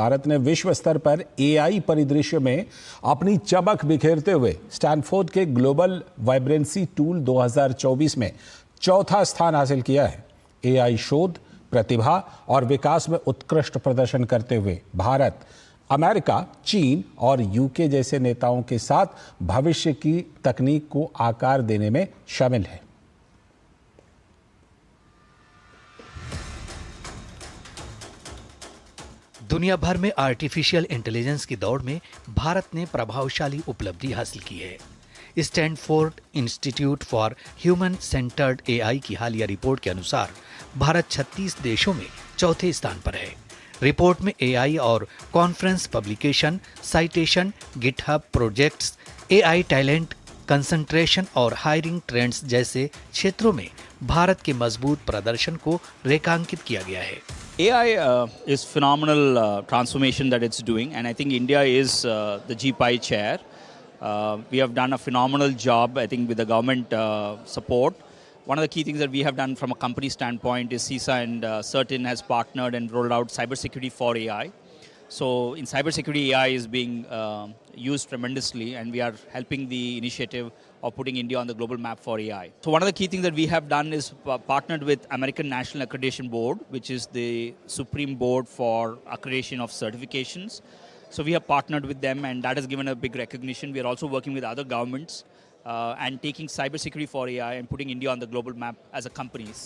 भारत ने विश्व स्तर पर एआई परिदृश्य में अपनी चमक बिखेरते हुए स्टैनफोर्ड के ग्लोबल वाइब्रेंसी टूल 2024 में चौथा स्थान हासिल किया है। एआई शोध, प्रतिभा और विकास में उत्कृष्ट प्रदर्शन करते हुए भारत अमेरिका, चीन और यूके जैसे नेताओं के साथ भविष्य की तकनीक को आकार देने में शामिल है। दुनिया भर में आर्टिफिशियल इंटेलिजेंस की दौड़ में भारत ने प्रभावशाली उपलब्धि हासिल की है। Stanford institute for human centred AI की हालिया रिपोर्ट के अनुसार भारत 36 देशों में चौथे स्थान पर है। रिपोर्ट में एआई और conference publication, citation, GitHub projects, AI talent, concentration और हायरिंग ट्रेंड्स जैसे क्षेत्रों में भारत के मजबूत प्रदर्शन को रेखांकित किया गया है। AI is phenomenal transformation that it's doing, and I think India is the GPI chair. We have done a phenomenal job, I think, with the government support. One of the key things that we have done from a company standpoint is CISA and Certin has partnered and rolled out cybersecurity for AI. So in cybersecurity, AI is being used tremendously, and we are helping the initiative of putting India on the global map for AI. So one of the key things that we have done is partnered with American National Accreditation Board, which is the supreme board for accreditation of certifications. So we have partnered with them, and that has given a big recognition. We are also working with other governments and taking cybersecurity for AI and putting India on the global map as a companies.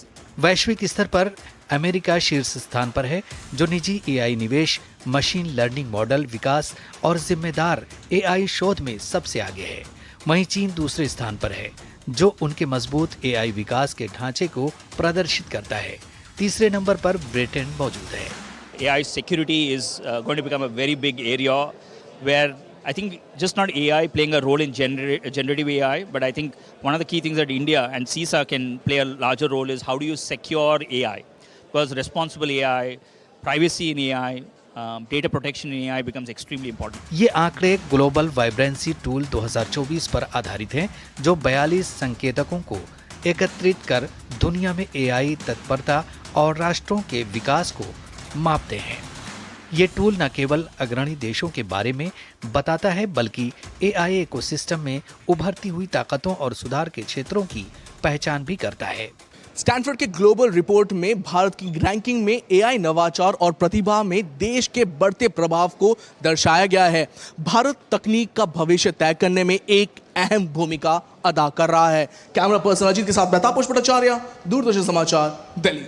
वैश्विक स्तर पर America शीर्ष स्थान पर है, जो निजी AI निवेश, मशीन लर्निंग मॉडल विकास और जिम्मेदार एआई शोध में सबसे आगे है। वहीं चीन दूसरे स्थान पर है, जो उनके मजबूत एआई विकास के ढांचे को प्रदर्शित करता है। तीसरे नंबर पर ब्रिटेन मौजूद है। AI security is going to become a very big area where I think just not AI playing a role in generative AI, but I think one of the key things that India and CISA can play a larger role is how do you secure AI? Because responsible AI, privacy in AI, data protection in AI becomes extremely important. ये आंकड़े global vibrancy tool 2024 पर आधारित हैं, जो 42 संकेतकों को एकत्रित कर दुनिया में एआई तत्परता और राष्ट्रों के विकास को मापते हैं। ये टूल न केवल अग्रणी देशों के बारे में बताता है, बल्कि एआई इकोसिस्टम में उभरती हुई ताकतों और सुधार के क्षेत्रों की पहचान भी करता है। स्टैनफोर्ड के ग्लोबल रिपोर्ट में भारत की रैंकिंग में एआई नवाचार और प्रतिभा में देश के बढ़ते प्रभाव को दर्शाया गया है। भारत तकनीक का भविष्य तय करने में एक अहम भूमिका अदा कर रहा है। कैमरा पर्सन अजीत के साथ मेहताब पुष्पटाचार्य, दूरदर्शन समाचार, दिल्ली।